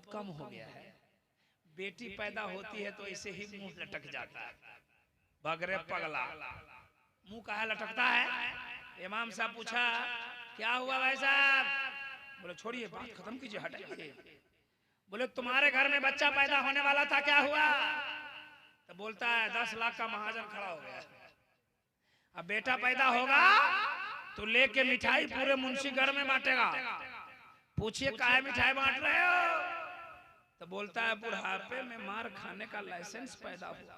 बहुत कम हो गया है। बेटी पैदा होती है तो ऐसे ही मुंह लटक जाता है, बगरे पगला मुंह काहे लटकता है। इमाम साहब पूछा क्या हुआ भाई साहब? बोले छोड़िए बात खत्म कीजिए, हटाइए। बोले तुम्हारे घर में बच्चा पैदा होने वाला था, क्या हुआ? तो बोलता है 10 लाख का महाजन खड़ा हो गया, अब बेटा पैदा होगा तो लेके मिठाई पूरे मुंशीगढ़ में बांटेगा। पूछिए काहे मिठाई बांट रहे हो? तो बोलता है बुढ़ापे में मार खाने का लाइसेंस पैदा हुआ।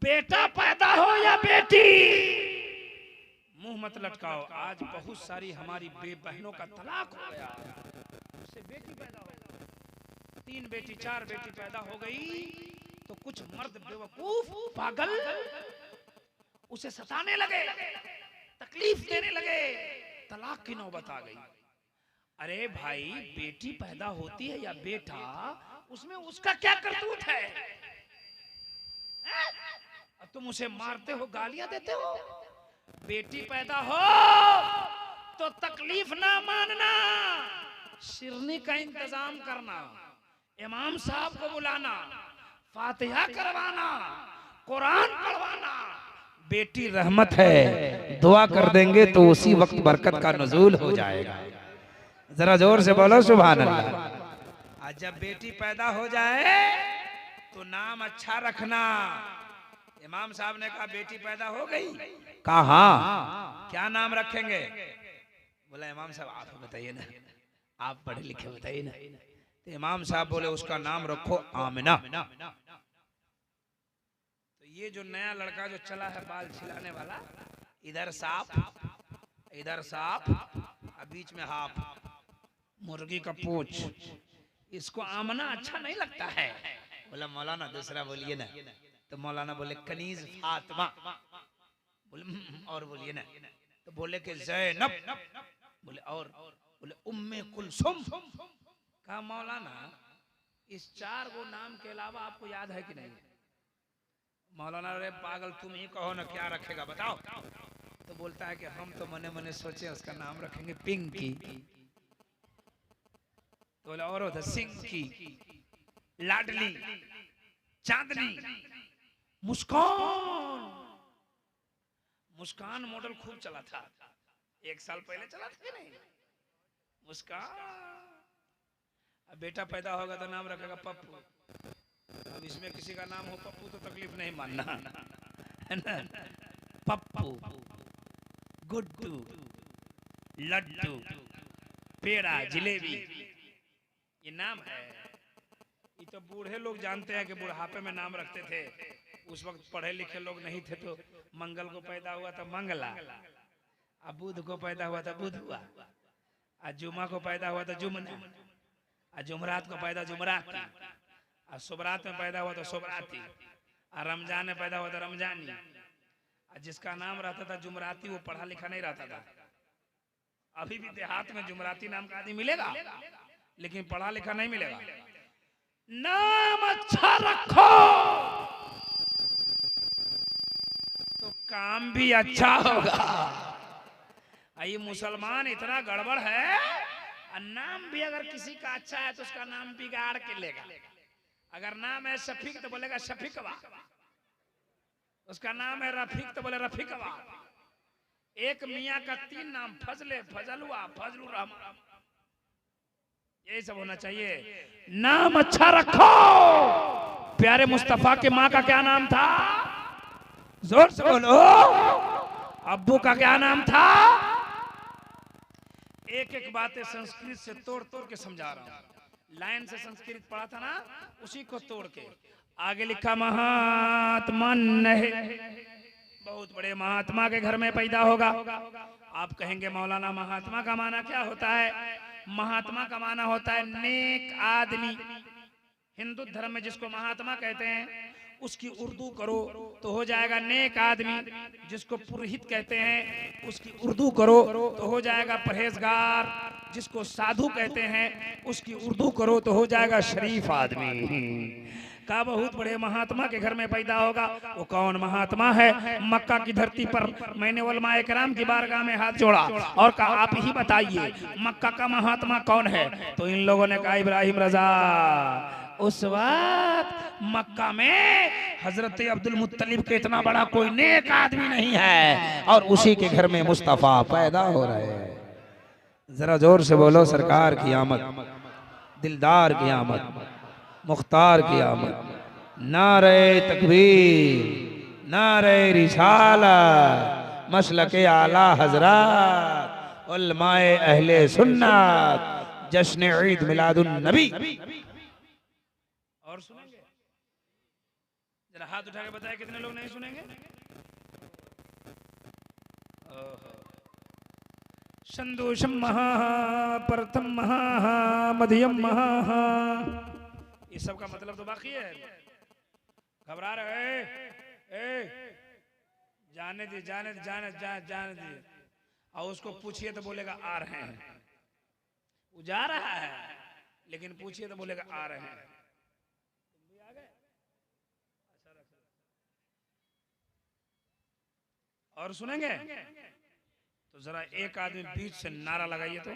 बेटा पैदा हो या बेटी, मुंह मत लटकाओ। आज बहुत सारी हमारी बहनों का तलाक हो गया, उससे बेटी पैदा हो गई, 3 बेटी 4 बेटी पैदा हो गई तो कुछ मर्द बेवकूफ पागल उसे सताने लगे, तकलीफ देने लगे, तलाक की नौबत आ गई। अरे भाई बेटी पैदा होती है या बेटा, उसमें उसका क्या करतूत है? तुम उसे मारते हो, गालियां देते हो। बेटी पैदा हो तो तकलीफ ना मानना, शिरनी का इंतजाम करना, इमाम साहब को बुलाना, फातिहा करवाना, कुरान पढ़वाना। बेटी रहमत है, दुआ कर देंगे तो उसी वक्त बरकत का नुज़ूल हो जाएगा। जरा जोर से बोलो सुभान अल्लाह। आज जब बेटी पैदा हो जाए तो नाम अच्छा रखना। इमाम साहब ने कहा बेटी पैदा हो गई, कहा हाँ, क्या नाम रखेंगे? बोला इमाम साहब आप बताइए ना, आप पढ़े लिखे बताइए ना। तो इमाम साहब बोले उसका नाम रखो आमिना। तो ये जो नया लड़का जो चला है बाल छिलाने वाला, इधर सांप इधर सांप और बीच में हाफ, मुर्गी का पूंछ, इसको आमना अच्छा नहीं लगता है। बोला मौलाना दूसरा बोलिए ना। तो मौलाना बोले कनीज फातिमा। बोले और बोलिए ना। तो बोले कि ज़ैनब। बोले और बोले उम्मे कुलसुम। कहा मौलाना इस 4 गो नाम के अलावा आपको याद है कि नहीं? मौलाना रे पागल तुम ही कहो ना क्या रखेगा बताओ। तो बोलता है कि हम तो मने मने सोचे उसका नाम रखेंगे पिंकी। तो बोले और होता सिंकी, लाडली, चांदनी, मुस्कान। मुस्कान मॉडल खूब चला था, 1 साल पहले चला था कि नहीं? मुस्कान। अब बेटा पैदा होगा तो नाम रखेगा पप्पू। अब इसमें किसी का नाम हो पप्पू तो तकलीफ नहीं मानना है ना। पप्पू, गुड्डू, लड्डू, पेड़ा, जिलेबी, ये नाम है। ये तो बूढ़े लोग जानते हैं कि बुढ़ापे में नाम रखते थे। उस वक्त पढ़े लिखे लोग नहीं थे तो मंगल को पैदा हुआ था मंगला, अब बुध को पैदा हुआ था बुधुआ, आज जुमा को पैदा हुआ था जुमना, आज जुमरात को पैदा जुमराती, आज सुबरात में पैदा हुआ था सुबराती, और रमजान में पैदा हुआ था रमजानी। आज जिसका नाम रहता था जुमराती वो पढ़ा लिखा नहीं रहता था। अभी भी देहात में जुमराती नाम का आदमी मिलेगा लेकिन पढ़ा लिखा नहीं मिलेगा। नाम अच्छा रखो तो काम भी अच्छा होगा। ये मुसलमान इतना गड़बड़ है, नाम भी अगर किसी का अच्छा है तो उसका नाम बिगाड़ के लेगा। अगर नाम है शफीक तो बोलेगा शफीकवा, उसका नाम है रफीक तो बोले रफीकवा। एक मियाँ का 3 नाम, फजले, फजलुआ, फजलुर रहमान, यही सब होना चाहिए। नाम अच्छा रखो। प्यारे मुस्तफा के माँ का क्या नाम था? जोर से बोलो। अब्बू का क्या नाम था? एक एक बातें संस्कृत से तोड़ तोड़ के समझा रहा हूं। लाइन से संस्कृत पढ़ा था ना, उसी को तोड़ के आगे लिखा महात्मा नहीं, बहुत बड़े महात्मा के घर में पैदा होगा। आप कहेंगे मौलाना महात्मा का माना क्या होता है? महात्मा का माना होता है नेक आदमी। हिंदू धर्म में जिसको महात्मा कहते हैं उसकी उर्दू करो तो हो जाएगा नेक आदमी। जिसको पुरोहित कहते हैं उसकी उर्दू करो तो हो जाएगा परहेजगार। जिसको साधु कहते हैं उसकी उर्दू करो तो हो जाएगा शरीफ आदमी। का बहुत बड़े महात्मा के घर में पैदा होगा। वो कौन महात्मा है? मक्का की धरती पर मैंने उलमाए किराम की बारगाह में हाथ जोड़ा और कहा आप ही बताइए मक्का का महात्मा कौन है? तो इन लोगों ने कहा इब्राहिम रजा। उस वक्त मक्का में हजरत अब्दुल मुत्तलिब के इतना बड़ा कोई नेक आदमी नहीं है और उसी के घर में मुस्तफा पैदा हो रहे हैं। जरा जोर से बोलो सरकार की आमद, दिलदार की आमद, मुख्तार की आमद, नारे तकबीर, नारे रिसालत, मसलके आला हजरत, उलमाए अहले सुन्नत, जश्न ईद मिलादुन नबी। और सुनेंगे? जरा हाथ उठा के बताए कितने लोग नहीं सुनेंगे? संदोषम महा, प्रथम महा, मध्यम महा, ये सब का मतलब तो बाकी है। घबरा रहे? जाने दे, जाने दे, जाने दे। और उसको पूछिए तो बोलेगा आ रहे हैं। वो जा रहा है लेकिन पूछिए तो बोलेगा आ रहे हैं। तुम भी आ गए? और सुनेंगे तो जरा एक आदमी बीच से नारा लगाइए तो।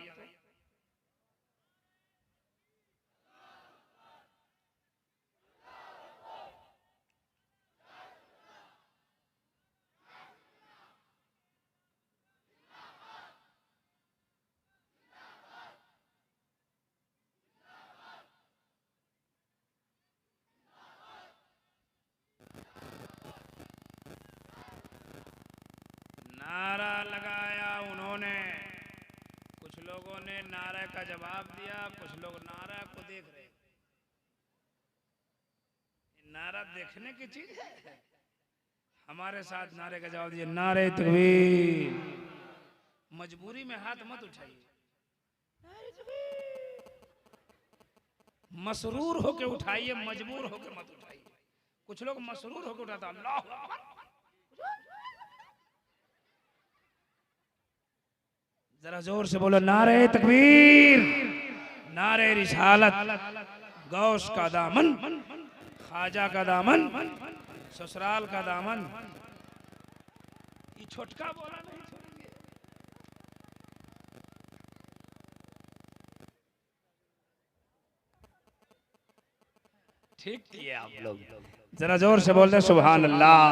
नारा लगाया उन्होंने, कुछ लोगों ने नारे का जवाब दिया, कुछ लोग नारा को देख रहे। नारा देखने की चीज है। हमारे साथ नारे का जवाब दिए, नारे तकबीर। मजबूरी में हाथ मत उठाइए, मसरूर होके उठाइए, मजबूर होके मत उठाइए। कुछ लोग मसरूर होके उठाता अल्लाह अकबर। जरा जोर से बोलो नारे तकबीर, नारे रिसालत, गौस का दामन, ख्वाजा का दामन, ससुराल का दामन। ये छोटका बोला नहीं छोड़ेंगे। ठीक किए आप लोग। जरा जोर से बोलते सुभान अल्लाह।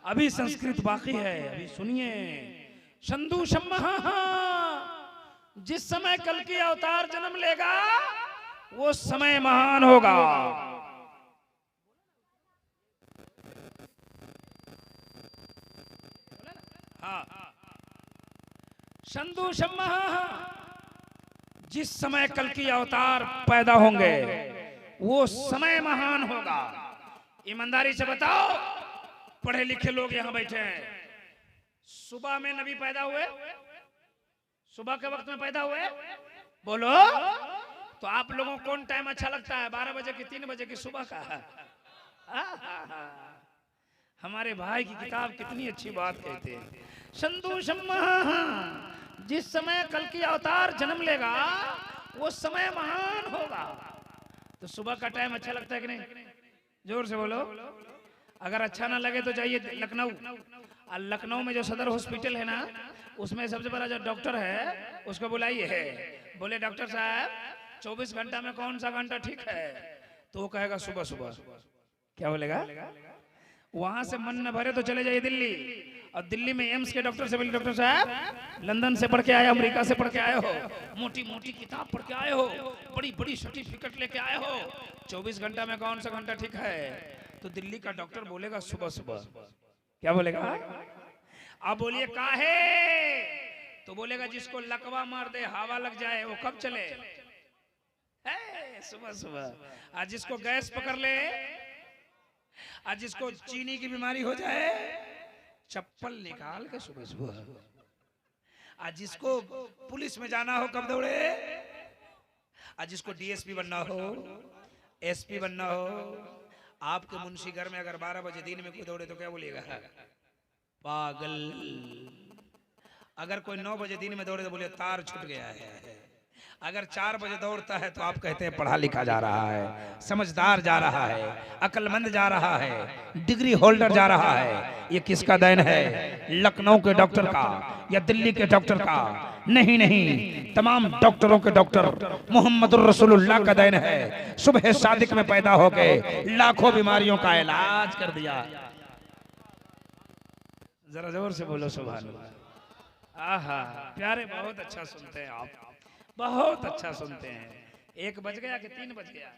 अभी संस्कृत बाकी है, अभी सुनिए। संधु सम्महा, जिस समय कल की अवतार जन्म लेगा वो समय महान होगा। हाँ, संधु सम्महा, जिस समय कल की अवतार पैदा होंगे वो समय महान होगा। ईमानदारी से बताओ, पढ़े लिखे लोग यहाँ बैठे हैं, सुबह में नबी पैदा हुए? सुबह के वक्त में पैदा हुए? बोलो तो आप लोगों को कौन टाइम अच्छा लगता है? 12 बजे की, 3 बजे की सुबह का? हमारे भाई की किताब कितनी अच्छी बात कहते हैं। संधु सम्महा, जिस समय कल की अवतार जन्म लेगा वो समय महान होगा। तो सुबह का टाइम अच्छा लगता है कि नहीं? जोर से बोलो। अगर अच्छा ना लगे तो जाइए लखनऊ। लखनऊ में जो सदर हॉस्पिटल है ना, उसमें सबसे बड़ा जो डॉक्टर है उसको बुलाइए है। बोले डॉक्टर साहब 24 घंटा में कौन सा घंटा ठीक है? तो वो कहेगा सुबह सुबह। क्या बोलेगा? वहां से मन न भरे तो चले जाइए दिल्ली, और दिल्ली में एम्स के डॉक्टर से बोले डॉक्टर साहब लंदन से पढ़ के आए, अमेरिका से पढ़ के आए हो, मोटी मोटी किताब पढ़ के आए हो, बड़ी बड़ी सर्टिफिकेट लेके आए हो, 24 घंटा में कौन सा घंटा ठीक है? तो दिल्ली का डॉक्टर बोलेगा सुबह सुबह। क्या बोलेगा? अब बोलिए काहे? तो बोलेगा जिसको लकवा मार दे, हवा लग जाए, वो कब चले? सुबह सुबह। आज जिसको गैस पकड़ ले, आज जिसको चीनी की बीमारी हो जाए, चप्पल निकाल के सुबह सुबह। आज जिसको पुलिस में जाना हो कब दौड़े? आज जिसको डीएसपी बनना हो, एसपी बनना हो। आपके मुंशी घर में अगर 12 बजे दिन में कोई दौड़े तो क्या बोलिएगा? पागल। अगर कोई 9 बजे दिन में दौड़े तो बोले तार छूट गया है। अगर 4 बजे दौड़ता है तो आप कहते हैं पढ़ा लिखा जा रहा है, समझदार जा रहा है, अक्लमंद जा रहा है, डिग्री होल्डर जा रहा है। ये किसका देन है? लखनऊ के डॉक्टर का या दिल्ली के डॉक्टर का? नहीं नहीं, तमाम डॉक्टरों के डॉक्टर मोहम्मदुर रसूलुल्लाह का देन है। सुबह सादिक में पैदा होके लाखों बीमारियों का इलाज कर दिया। जरा जोर से बोलो सुभान अल्लाह। आहा प्यारे, बहुत अच्छा सुनते हैं आप, बहुत अच्छा सुनते हैं। 1 बज गया कि 3 बज गया?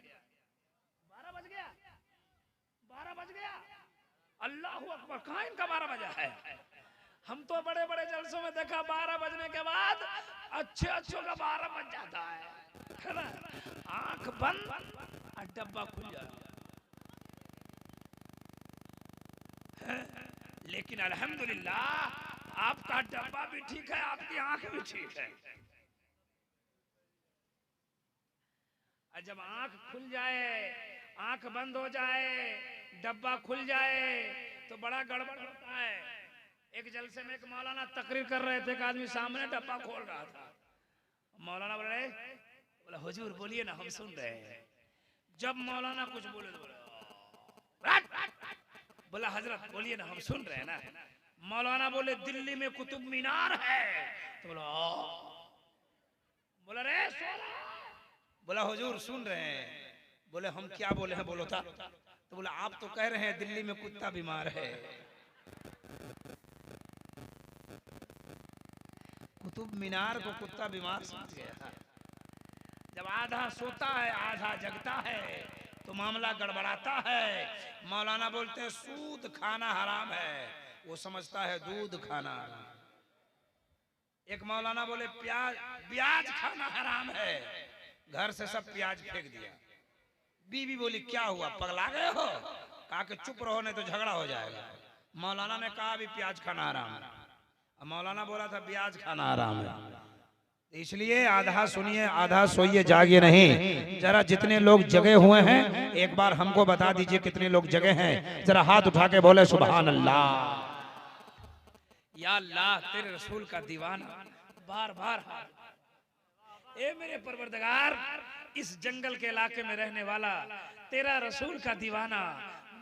12 बज गया, 12 बज गया। अल्लाह अकबर, कहाँ इनका 12 बजा है? हम तो बड़े बड़े जलसों में देखा 12 बजने के बाद अच्छे अच्छों का 12 बज जाता है ना? आंख बंद और डब्बा खुल जाता है। लेकिन अल्हम्दुलिल्लाह आपका डब्बा भी ठीक है, आपकी आंख भी ठीक है। और जब आंख खुल जाए, आंख बंद हो जाए, डब्बा खुल जाए तो बड़ा गड़बड़ होता है। एक जलसे में एक मौलाना तकरीर कर रहे थे, एक आदमी सामने डब्बा खोल रहा था। मौलाना बोला हुजूर बोलिए ना, हम सुन रहे हैं। जब मौलाना कुछ बोले तो बोला हजरत बोलिए ना, हम सुन रहे हैं ना। मौलाना बोले दिल्ली में कुतुब मीनार है, तो बोला रे बोला हुजूर सुन रहे हैं। बोले हम क्या बोले हैं, बोलो था। तो बोला आप तो कह रहे हैं दिल्ली में कुत्ता बीमार है। कुतुब मीनार को कुत्ता बीमार समझ गया। जब आधा सोता है आधा जगता है तो मामला गड़बड़ाता है। मौलाना बोलते हैं सूद खाना हराम है, वो समझता है दूध खाना। एक मौलाना बोले प्याज खाना हराम है, घर से सब प्याज फेंक दिया। बीवी बोली क्या हुआ, पगला गए हो? कहा कि चुप रहो नहीं तो झगड़ा हो जाएगा। मौलाना ने कहा भी प्याज खाना हराम है, मौलाना बोला था प्याज खाना हराम है। इसलिए आधा सुनिए आधा सोइए, जागिए नहीं। जरा जितने लोग जगे हुए हैं एक बार हमको बता दीजिए कितने लोग जगे हैं। जरा हाथ उठा के बोले सुभान अल्लाह। या अल्लाह तेरे रसूल का दीवाना बार बार ए मेरे परवरदिगार, इस जंगल के इलाके में रहने वाला तेरा रसूल का दीवाना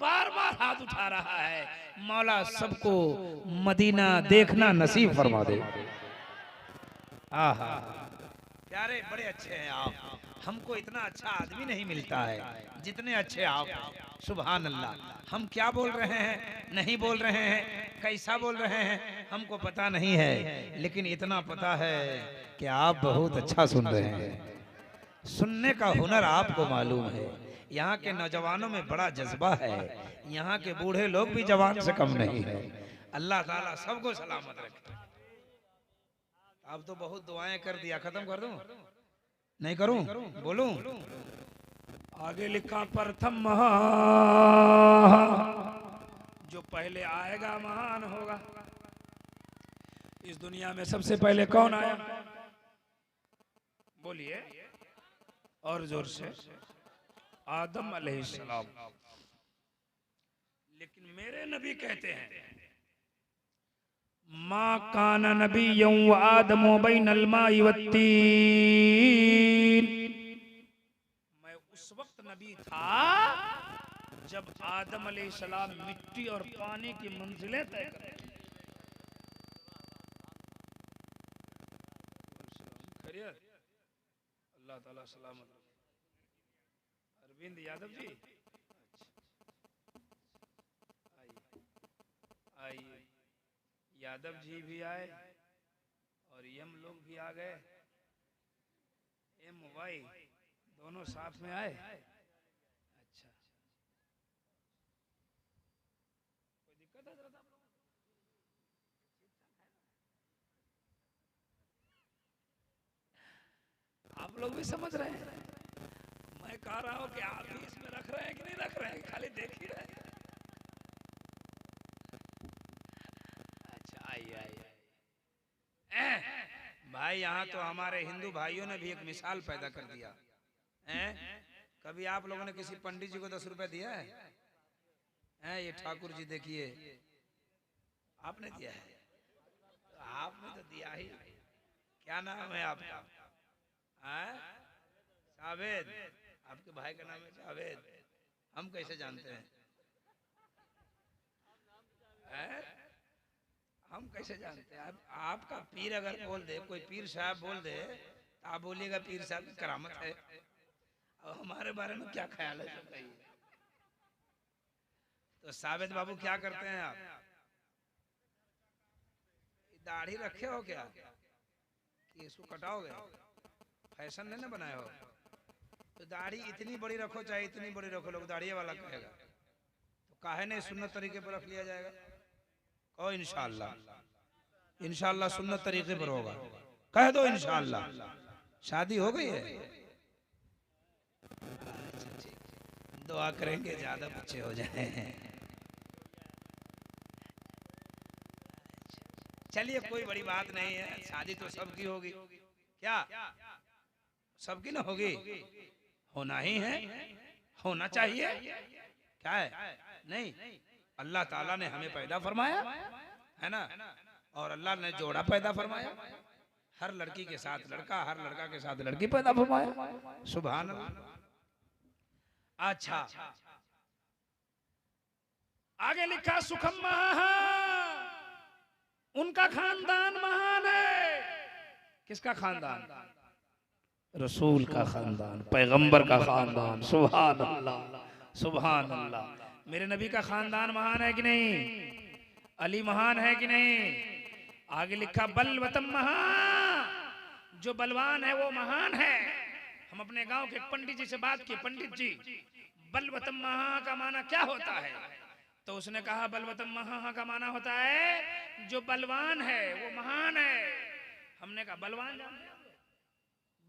बार बार हाथ उठा रहा है। मौला सबको मदीना देखना नसीब फरमा दे। आहा प्यारे, बड़े अच्छे हैं आप। हमको इतना अच्छा आदमी नहीं मिलता है जितने अच्छे आप। सुभान अल्लाह। हम क्या बोल रहे हैं नहीं बोल रहे हैं, कैसा बोल रहे हैं हमको पता नहीं है, लेकिन इतना पता है कि आप बहुत अच्छा सुन रहे हैं। सुनने का हुनर आपको मालूम है। यहाँ के नौजवानों में बड़ा जज्बा है, यहाँ के बूढ़े लोग भी जवान से कम नहीं है। अल्लाह ताला सबको सलामत रखे। अब तो बहुत दुआएं कर दिया, खत्म कर दूं? नहीं करूं? बोलूं? आगे लिखा प्रथम जो पहले आएगा महान होगा। इस दुनिया में सबसे पहले कौन आया? बोलिए और जोर से। आदम अलैहिस्सलाम। लेकिन मेरे नबी कहते हैं माँ काना नबी यौं आदमो बैनल माई वत्तीन। मैं उस वक्त नबी था जब आदम अलैहिस्सलाम मिट्टी और पानी की मंजिलें तय कर। अल्लाह ताला सलामत। अरविंद यादव जी आइए। यादव जी भी आए और यम लोग भी आ गए। एम वाई दोनों साथ में आए। अच्छा, कोई दिक्कत है? जरा आप लोग भी समझ रहे हैं। मैं कह रहा हूं कि आप भी इसमें रख रहे हैं कि नहीं रख रहे हैं, खाली देख ही रहे हैं। अच्छा आइए आइए भाई, यहाँ तो हमारे हिंदू भाइयों ने भी एक मिसाल पैदा कर दिया है। कभी आप लोगों ने किसी पंडित जी को 10 रुपए दिया है? ये ठाकुर जी देखिए, आपने दिया है? तो आपने तो दिया ही। क्या नाम है आपका? जावेद, आपके भाई का नाम है जावेद, हम कैसे जानते हैं? हम कैसे जानते हैं? आपका पीर अगर बोल दे, कोई पीर साहब बोल दे, तो आप बोलिएगा पीर साहब की करामत है। और हमारे बारे में क्या ख्याल है बताइए? तो साबित बाबू क्या करते हैं आप? दाढ़ी रखे हो क्या कि इसको कटाओगे? फैशन नहीं ना बनाए हो? तो दाढ़ी इतनी बड़ी रखो, चाहे इतनी बड़ी रखो, लोग दाढ़ी वाला कहेगा। तो काहे नहीं सुन्नत तरीके पर रख लिया जाएगा? कहो इंशाअल्लाह, इंशाअल्लाह सुन्नत तरीके पर होगा, कह दो इंशाअल्लाह। शादी हो गई है? दुआ करेंगे ज्यादा बच्चे हो जाए। चलिए कोई बड़ी बात नहीं है, शादी तो सबकी होगी। क्या सबकी ना होगी? होना ही है, होना चाहिए। क्या है? नहीं, अल्लाह ताला ने हमें पैदा फरमाया है ना, और अल्लाह ने जोड़ा पैदा फरमाया। हर लड़की के साथ लड़का, हर लड़का के साथ लड़की पैदा फरमाया। सुभान अल्लाह। अच्छा, आगे लिखा सुखम महान, उनका खानदान महान है। किसका खानदान? रसूल का खानदान, पैगंबर का खानदान। सुभान अल्लाह, सुभान अल्लाह। मेरे नबी का खानदान महान है कि नहीं? अली महान है कि नहीं? आगे लिखा बलवतम महान, जो बलवान है वो महान है। हम अपने गांव के पंडित जी से बात की, पंडित जी बलवतम महा का माना क्या होता है? तो उसने कहा बलवतम महा का माना होता है जो बलवान है वो महान है। हमने कहा बलवान,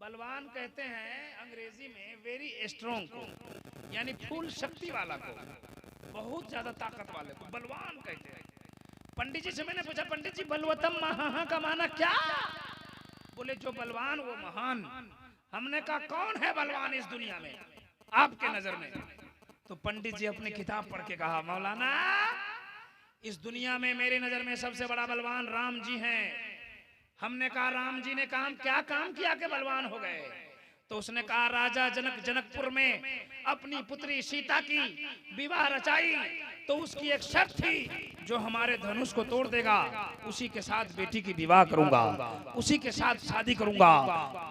बलवान कहते हैं अंग्रेजी में वेरी स्ट्रॉन्ग को, यानी फुल शक्ति वाला को, बहुत ज्यादा ताकत वाले को बलवान कहते हैं। पंडित जी से मैंने पूछा, पंडित जी बलवतम महा का माना क्या? बोले जो बलवान वो महान। हमने कहा कौन है बलवान इस दुनिया में आपके नजर में? तो पंडित जी अपनी किताब पढ़ के कहा मौलाना इस दुनिया में मेरी नजर में सबसे बड़ा बलवान राम जी हैं। हमने कहा राम जी ने क्या काम किया कि बलवान हो गए? तो उसने कहा राजा जनक जनकपुर में अपनी पुत्री सीता की विवाह रचाई, तो उसकी एक शर्त थी जो हमारे धनुष को तोड़ देगा उसी के साथ बेटी की विवाह करूंगा, उसी के साथ शादी करूंगा।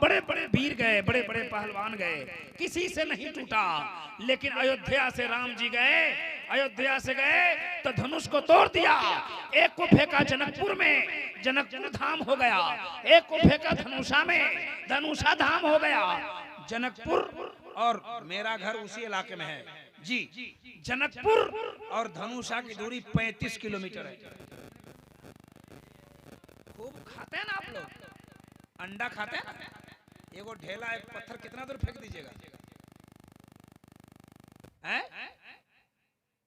बड़े बड़े वीर गए, बड़े बड़े पहलवान गए, किसी से नहीं टूटा। लेकिन अयोध्या से राम जी गए, अयोध्या से गए तो धनुष को तोड़ दिया। एक को फेंका जनकपुर में, जनकपुर धाम हो गया। एक को फेंका धनुषा में, धनुषा धाम हो गया। जनकपुर और मेरा घर उसी इलाके में है जी। जनकपुर और धनुषा की दूरी 35 किलोमीटर है। खूब खाते हैं ना आप लोग, अंडा खाते हैं ना? एगो ढेला एक पत्थर कितना दूर फेंक दीजिएगा?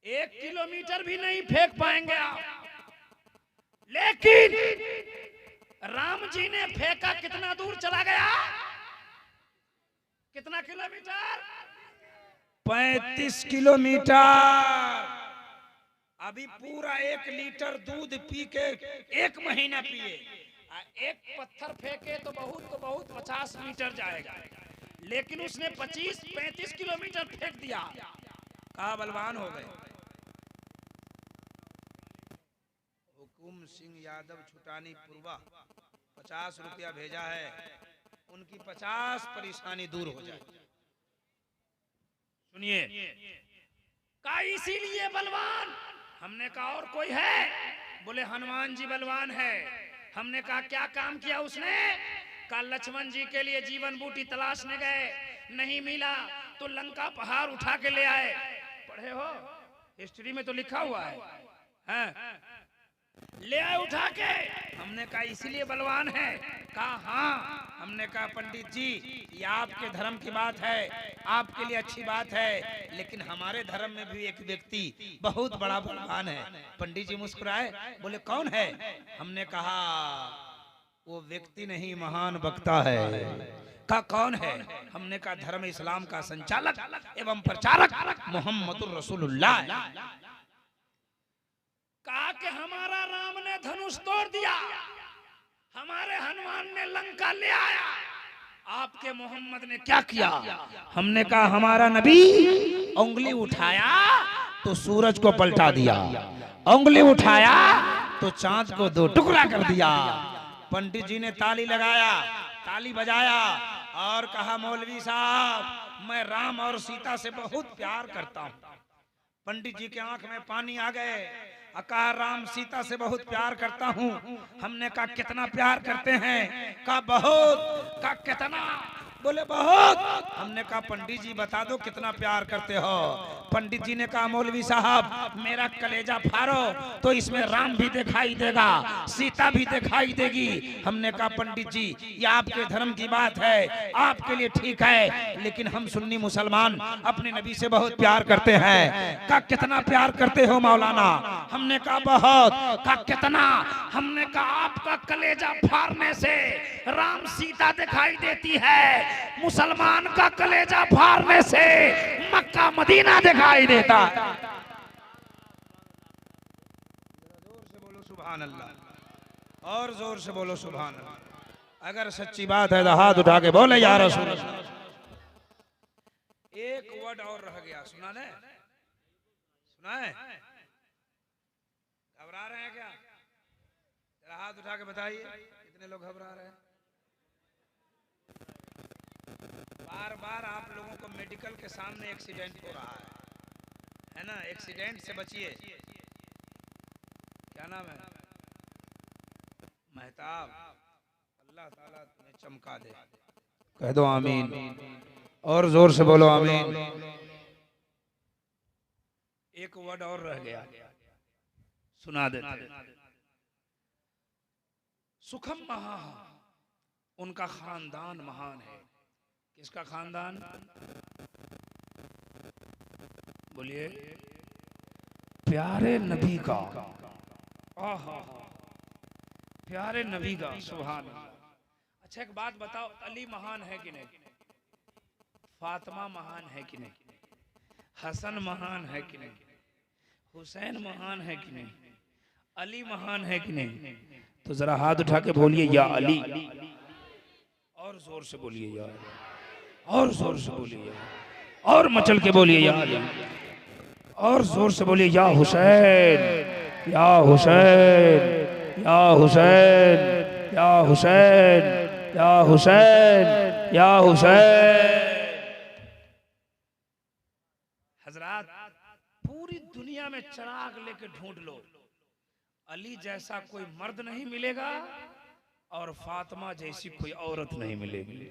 1 किलोमीटर भी नहीं फेंक पाएंगे आप। लेकिन राम जी ने फेंका, कितना दूर चला गया? कितना किलोमीटर? 35 किलोमीटर। अभी पूरा 1 लीटर दूध पी के 1 महीना पिए, एक पत्थर फेंके तो बहुत 50 मीटर जाएगा। लेकिन उसने 25-35 किलोमीटर फेंक दिया। कहा बलवान हो गए। हुकुम सिंह यादव छुटानी पूर्वा 50 रुपया भेजा है, उनकी 50 परेशानी दूर हो जाए। सुनिए, का इसीलिए बलवान। हमने कहा और कोई है? बोले हनुमान जी बलवान है। हमने कहा क्या काम किया उसने? कहा लक्ष्मण जी के लिए जीवन बूटी तलाशने गए, नहीं मिला तो लंका पहाड़ उठा के ले आए। पढ़े हो हिस्ट्री में तो लिखा हुआ है, ले आए उठा के। हमने कहा इसीलिए बलवान है? कहा हाँ। हमने कहा पंडित जी ये आपके धर्म की बात है, आपके लिए अच्छी बात है, लेकिन हमारे धर्म में भी एक व्यक्ति बहुत बड़ा बलवान है। पंडित जी मुस्कुराए, बोले कौन है? हमने कहा वो व्यक्ति नहीं महान वक्ता है। कहा कौन है? हमने कहा धर्म इस्लाम का संचालक एवं प्रचारक मोहम्मदुर रसूलुल्लाह। कहा कि हमारा राम ने धनुष तोड़ दिया, हमारे हनुमान ने लंका ले आया। आपके मोहम्मद ने क्या किया? हमने कहा हमारा नबी उंगली उठाया तो सूरज को पलटा दिया, उंगली उठाया तो चांद को दो टुकड़ा कर दिया। पंडित जी ने ताली लगाया, ताली बजाया और कहा मौलवी साहब मैं राम और सीता से बहुत प्यार करता हूँ। पंडित जी के आंख में पानी आ गए। कहा राम सीता से बहुत प्यार करता हूँ। हमने कहा कितना प्यार करते हैं? कहा बहुत। कहा कितना? बोले बहुत। हमने कहा पंडित जी बता दो कितना प्यार करते हो? पंडित जी ने कहा मौलवी साहब मेरा कलेजा फाड़ो तो इसमें राम भी दिखाई देगा, सीता भी दिखाई देगी। हमने कहा पंडित जी ये आपके धर्म की बात है, आपके लिए ठीक है, लेकिन हम सुन्नी मुसलमान अपने नबी से बहुत प्यार करते हैं। कहा कितना प्यार करते हो मौलाना? हमने कहा बहुत। कहा कितना? हमने कहा आपका कलेजा फाड़ने से राम सीता दिखाई देती है, मुसलमान का कलेजा फाड़ने से मक्का मदीना दिखाई देता है। जोर से बोलो सुभान अल्लाह, और जोर से बोलो सुभान अल्लाह। अगर सच्ची बात है तो हाथ उठा के बोले या रसूल अल्लाह। एक वर्ड और रह गया, सुना ने? सुना है? घबरा रहे हैं क्या? जरा हाथ उठा के बताइए कितने लोग घबरा रहे हैं? बार बार आप लोगों को मेडिकल के सामने एक्सीडेंट हो रहा है ना? एक्सीडेंट से बचिए। क्या नाम है? महताब। अल्लाह ताला तुम्हें चमका दे। कह दो आमीन, और जोर से बोलो आमीन। एक वर्ड और रह गया, सुना देते। सुखम महा, उनका खानदान महान है। किसका खानदान? बोलिए प्यारे नबी का। आहा, प्यारे नबी का, सुभान अल्लाह। अच्छा एक बात बताओ, अली महान है कि नहीं? फातिमा महान है कि नहीं? हसन महान है कि नहीं? हुसैन महान है कि नहीं? अली महान है कि नहीं? तो जरा हाथ उठा के बोलिए या अली, और जोर से बोलिए या अली, और जोर से बोलिए, और मचल के बोलिए या अली, और जोर से बोलिए या हुसैन, या हुसैन, या हुसैन, या हुसैन, या हुसैन, या हुसैन। हजरात पूरी दुनिया में चिराग लेके ढूंढ लो, अली जैसा कोई मर्द नहीं मिलेगा और फातिमा जैसी कोई औरत नहीं मिलेगी।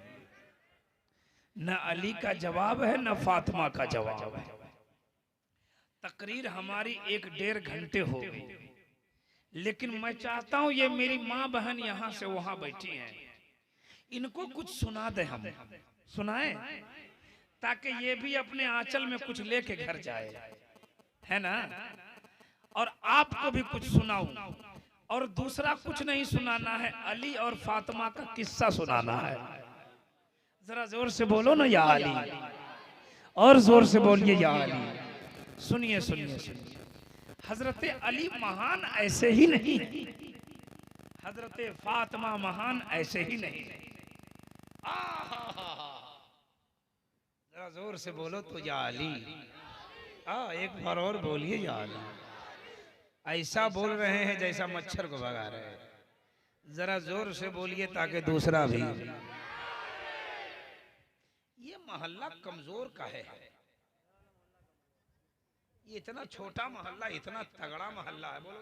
न अली का जवाब है न फातिमा का जवाब है। तकरीर हमारी 1-1.5 घंटे हो गई, लेकिन मैं चाहता हूं ये मेरी माँ बहन यहां से वहां बैठी हैं, इनको कुछ सुना दे, हम सुनाएं ताकि ये भी अपने आंचल में कुछ लेके घर जाए, है ना? और आपको भी कुछ सुनाऊं, और दूसरा कुछ नहीं सुनाना है, अली और फातिमा का किस्सा सुनाना है। जरा जोर से बोलो ना या अली, और जोर से बोलिए या अली। सुनिए सुनिए सुनिए, हजरत अली महान ऐसे ही नहीं, हजरत फातिमा महान ऐसे ही नहीं। जरा जोर से बोलो तो या अली। एक बार और बोलिए या अली। ऐसा बोल रहे हैं जैसा मच्छर को भगा रहे हैं। जरा जोर से बोलिए ताकि दूसरा भी। ये मोहल्ला कमजोर का है, ये इतना छोटा मोहल्ला इतना तगड़ा मोहल्ला है। बोलो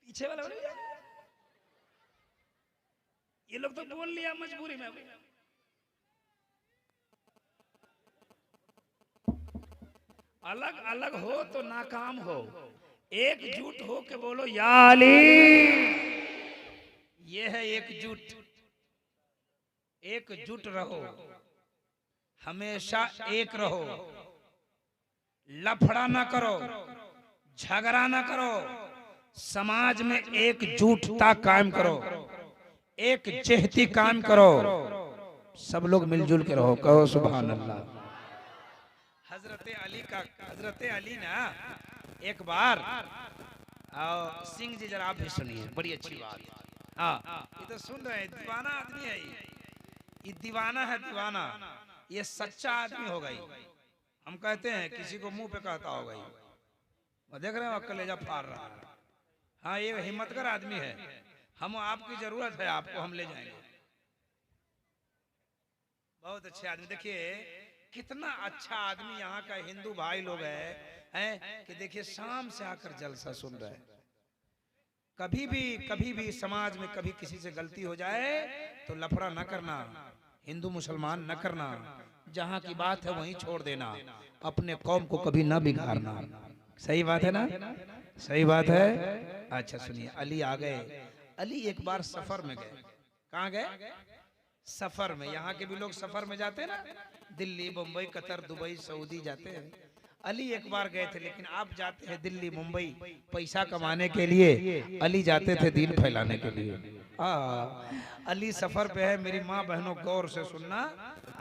पीछे वाला ये लोग तो बोल लिया मजबूरी में। अलग अलग हो तो नाकाम हो, एकजुट हो के बोलो या अली। ये है एकजुट, एकजुट रहो, हमेशा एक रहो, लफड़ा ना करो, झगड़ा ना करो, समाज में एकजुटता कायम करो, एक चेहती कायम करो, सब लोग मिलजुल के रहो। कहो सुभान अल्लाह। हजरत अली ना एक बार आओ सिंह जी जरा आप भी सुनिए, बड़ी अच्छी बात। हाँ ये तो सुन रहे हैं, दीवाना आदमी है ये दीवाना है दीवाना, ये सच्चा आदमी होगा ये। हम कहते हैं किसी को मुंह पे कहता होगा ये, वो देख रहे हो कलेजा फाड़ रहा है। हाँ ये हिम्मतगर आदमी है, हम आपकी जरूरत है, आपको हम ले जाएंगे। बहुत अच्छे आदमी, देखिए कितना अच्छा आदमी यहाँ का हिंदू भाई लोग हैं कि देखिए शाम से आकर जलसा सुन रहे हैं। कभी भी समाज में कभी किसी से गलती हो जाए तो लफड़ा न करना, हिंदू मुसलमान न करना, जहाँ की बात है वहीं छोड़ देना, अपने कौम को कभी न बिगाड़ना। सही बात है ना? सही बात है। अच्छा सुनिए, अली आ गए। अली एक बार सफर में गए। कहाँ गए? सफर में। यहाँ के भी लोग सफर में जाते हैं ना, Delhi Mumbai Qatar Dubai Saudi जाते हैं। अली एक बार गए थे, लेकिन आप जाते हैं दिल्ली मुंबई पैसा कमाने के लिए, अली जाते थे दीन फैलाने के लिए। अली सफर पे है। मेरी माँ बहनों गौर से सुनना,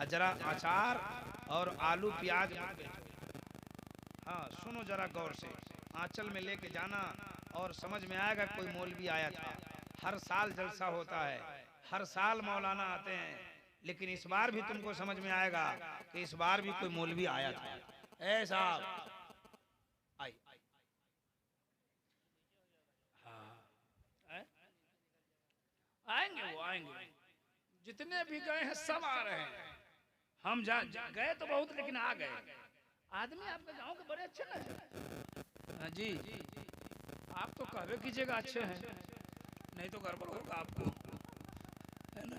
जरा अचार और आलू प्याज, हाँ सुनो जरा गौर से, आंचल में लेके जाना और समझ में आएगा कोई मौलवी आया था। हर साल जलसा होता है, हर साल मौलाना आते हैं, लेकिन इस बार भी तुमको समझ में आएगा कि इस बार भी कोई मौलवी आया था। ऐसा आई हाँ आएंगे, वो आएंगे, जितने भी गए हैं सब आ रहे हैं। हम गए तो बहुत, लेकिन आ गए। आदमी आपके गांव के बड़े अच्छे ना? हाँ जी, आप तो कहवे कीजिएगा अच्छे हैं, नहीं तो गड़बड़ होगा आपको, है ना?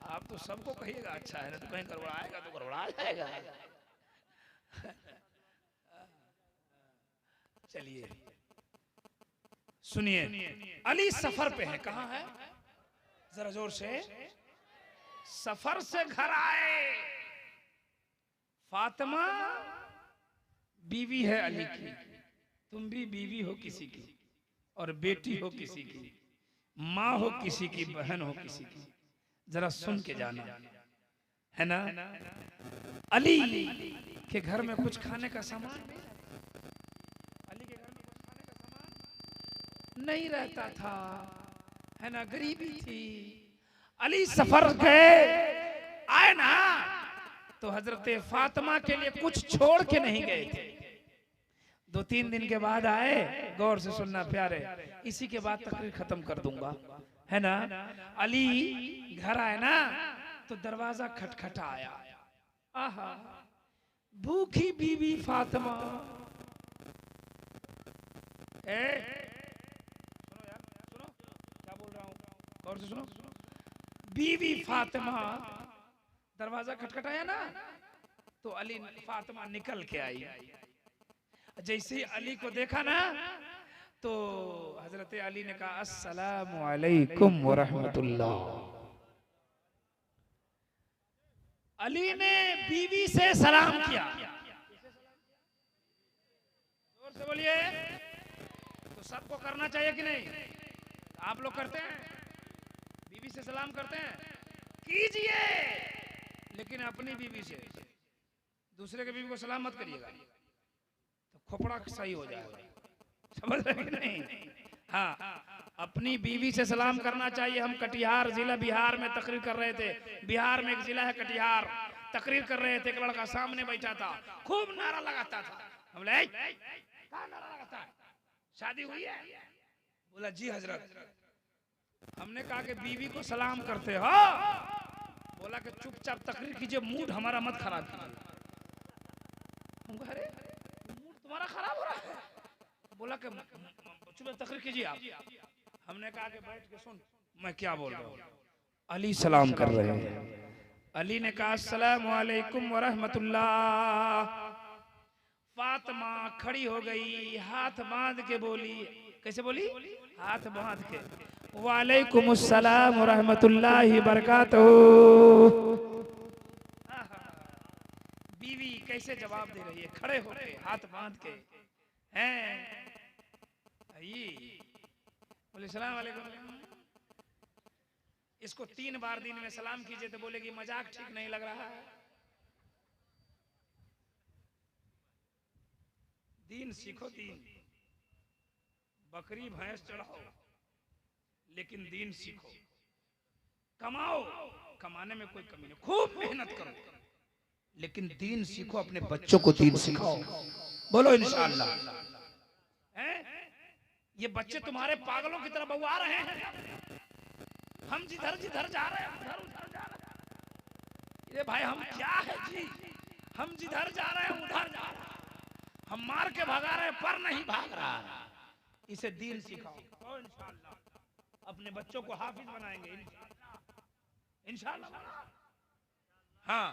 आप तो सबको कहिएगा अच्छा है, ना तो कहीं गड़बड़ आएगा तो गड़बड़ा जाएगा। चलिए सुनिए, अली सफर पे है। कहाँ है? जरा जोर से। सफर से घर आए, फातिमा बीवी है अली की, तुम भी बीवी हो किसी की, और बेटी हो किसी की, माँ हो किसी की, बहन हो किसी की। जरा सुन के जाना, है ना? अली के घर में कुछ खाने का सामान, अली के घर में कुछ खाने का सामान नहीं रहता था, है ना? गरीबी थी। अली सफर गए, आए ना, तो हजरत फातिमा के लिए कुछ छोड़ के नहीं गए थे। 2-3 दिन के बाद आए। गौर से सुनना प्यारे, इसी के बाद तकरीर खत्म कर दूंगा, है ना? अली घर आए ना, तो दरवाजा खटखटाया। आहा, भूखी बीवी फातिमा। सुनो यार, सुनो क्या बोल रहा हूँ, गौर से सुनो। बीवी फातिमा, दरवाजा खटखटाया ना, तो अली फातिमा निकल के आई। जैसे अली को देखा ना, तो हजरत अली ने कहा अस्सलामु अलैकुम व रहमतुल्लाह। अली ने बीवी से सलाम किया। जोर से बोलिए। तो सबको करना चाहिए कि नहीं? आप लोग करते हैं? बीवी से सलाम करते हैं? कीजिए, लेकिन अपनी बीवी से। दूसरे के बीवी को सलाम मत करिएगा, तो खोपड़ा सही हो जाएगा। समझ रहे कि नहीं? हाँ, अपनी बीवी से सलाम करना चाहिए। हम कटिहार जिला बिहार में तकरीर कर रहे थे। बिहार में एक जिला है कटिहार, तकरीर कर रहे थे। एक लड़का सामने बैठा था, खूब नारा लगाता था। हम बोले क्या नारा लगाता है, शादी हुई है? बोला जी हजरत। हमने कहा कि बीवी को सलाम करते हो? बोला कि चुपचाप तकरीर कीजिए, मूड हमारा मत खराब कीजिए। हम कहा अरे मूड तुम्हारा खराब हो रहा है? बोला कि चुप तकरीर कीजिए आप। हमने कहा कि बैठ के सुन मैं क्या बोल रहा हूँ। अली सलाम कर रहे हैं। अली ने कहा अस्सलामु अलैकुम व रहमतुल्लाह। फातिमा खड़ी हो गई, हाथ बांध के बोली। कैसे बोली? हाथ बांध के, वालेकुम अस्सलाम व रहमतुल्लाहि बरकातहू। बीवी कैसे जवाब दे रही है, खड़े होके हाथ बांध के हैं। बोले सलाम वालेकुम। इसको 3 बार दिन में सलाम कीजिए तो बोलेगी मजाक ठीक नहीं लग रहा है। दीन सीखो, दीन बकरी भैंस चढ़ाओ, लेकिन दीन सीखो। कमाओ, कमाने में कोई कमी नहीं, खूब मेहनत करो, लेकिन दीन सीखो, अपने बच्चों को दीन सिखाओ। बोलो इंशाअल्लाह। ये बच्चे तुम्हारे पागलों की तरह बउआ रहे हैं, हम जिधर जिधर जा रहे हैं उधर उधर जा रहे हैं। ये भाई हम क्या है जी, हम जिधर जा रहे हैं उधर जा रहे हैं, हम मार के भगा रहे हैं पर नहीं भाग रहा। इसे दीन सिखाओ, इंशाअल्लाह अपने बच्चों को हाफिज बनाएंगे इंशाअल्लाह। हाँ,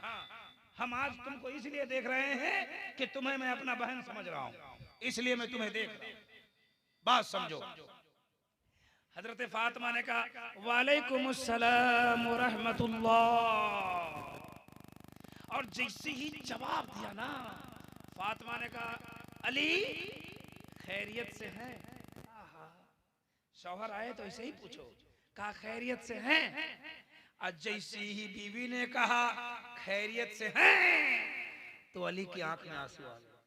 हम आज तुमको इसलिए देख रहे हैं कि तुम्हें मैं अपना बहन समझ रहा हूं, इसलिए मैं तुम्हें देख रहा हूं। बात समझो। हजरत फातिमा ने कहा वालेकुम अस्सलाम व रहमतुल्लाह, और जैसे ही जवाब दिया ना, फातिमा ने कहा अली खैरियत से हैं? शौहर आए तो ऐसे ही पूछो, कहा खैरियत से हैं? आज जैसे ही बीवी ने कहा खैरियत से हैं, तो अली की आंख में आंसू आ गए।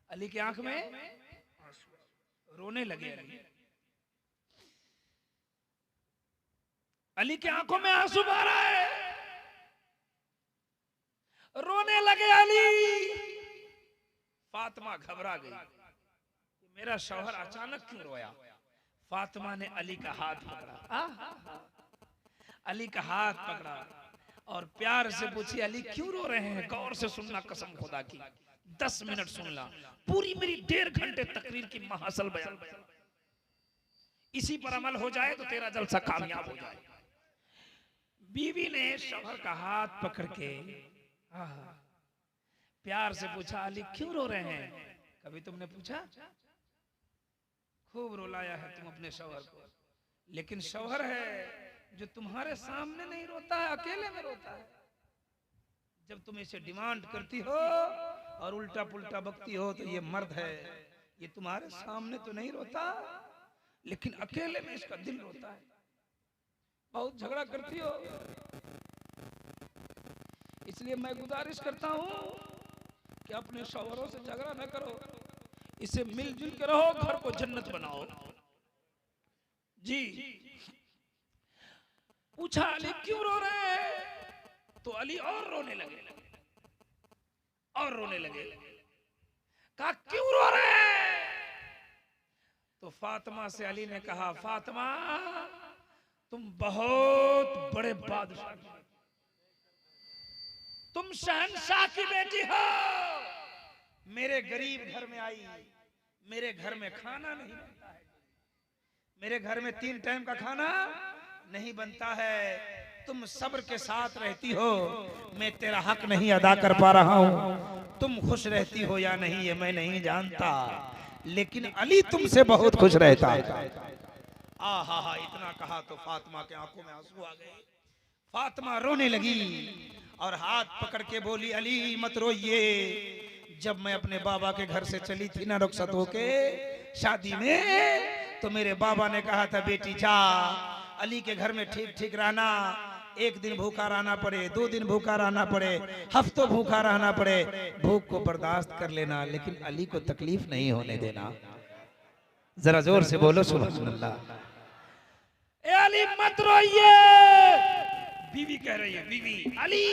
अली की आंख में रोने लगे। अली की आंखों में आंसू आ रहा है, रोने लगे अली। फातिमा घबरा गई, मेरा शौहर अचानक क्यों रोया? फातिमा ने अली का हाथ पकड़ा, अली का हाथ पकड़ा और प्यार से पूछी अली क्यों रो रहे हैं? गौर से सुनना, कसम खुदा की 10 मिनट सुनना, पूरी मेरी 1.5 घंटे तकरीर की महासल बयान, इसी पर अमल हो जाए तो तेरा जलसा कामयाब हो जाए। बीवी ने शौहर का हाथ पकड़ के प्यार से पूछा अली क्यों रो रहे हैं? कभी तुमने पूछा? खूब रुलाया है तुम अपने शौहर को, लेकिन शौहर है जो तुम्हारे सामने नहीं रोता है, अकेले में रोता है। जब तुम इसे डिमांड करती हो और उल्टा पुल्टा बकती हो तो ये मर्द है, ये तुम्हारे सामने तो नहीं रोता, लेकिन अकेले में इसका दिल रोता है। बहुत झगड़ा करती हो, इसलिए मैं गुजारिश करता हूं कि अपने शौहरों से झगड़ा न करो, इसे मिलजुल के रहो, घर को जन्नत बनाओ। जी पूछा अली क्यों रो रहे हैं? तो अली और रोने लगे और रोने लगे। कहा क्यों रो रहे हैं? तो फातिमा से अली ने कहा फातिमा तुम बहुत बड़े बादशाह, तुम शहंशाह की बेटी हो, मेरे गरीब घर में आई, मेरे घर में खाना नहीं बनता है, मेरे घर में 3 टाइम का खाना नहीं बनता है, तुम सब्र के साथ रहती हो, मैं तेरा हक नहीं अदा कर पा रहा हूं, तुम खुश रहती हो या नहीं ये मैं नहीं जानता, लेकिन अली तुमसे बहुत खुश रहता है। आहा, इतना कहा तो फातिमा के आंखों में आंसू आ गए। फातिमा रोने लगी और हाथ पकड़ के बोली अली मत रोइए, जब मैं अपने बाबा के घर से चली थी ना रुखसत होके शादी में, तो मेरे बाबा ने कहा था बेटी जा अली के घर में ठीक ठीक रहना, 1 दिन भूखा रहना पड़े, 2 दिन भूखा रहना पड़े, हफ्तों भूखा रहना पड़े, भूख को बर्दाश्त कर लेना, लेकिन अली को तकलीफ नहीं होने देना। जरा जोर से बोलो सुभान अल्लाह। ए अली मत रोइए, बीवी कह रही है, बीवी अली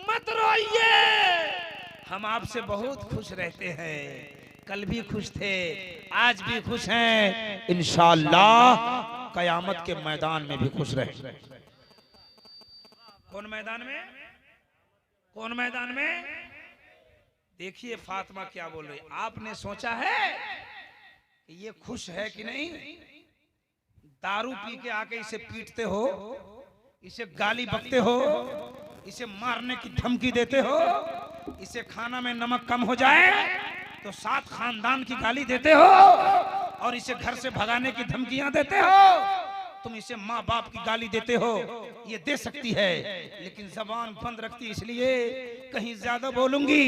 मत रोइए, हम आपसे बहुत खुश रहते हैं, कल भी खुश थे, आज भी खुश हैं, इंशाअल्लाह कयामत के मैदान में भी खुश रहे। कौन मैदान में? कौन मैदान में? देखिए फातिमा क्या बोल रही। आपने सोचा है कि ये खुश है कि नहीं? दारू पी के आके इसे पीटते हो, इसे गाली बकते हो, इसे मारने की धमकी देते हो, इसे खाना में नमक कम हो जाए तो 7 खानदान की गाली देते हो और इसे घर से भगाने की धमकियां देते हो, तुम इसे माँ बाप की गाली देते हो, ये दे सकती है, लेकिन जबान बंद रखती इसलिए कहीं ज्यादा बोलूंगी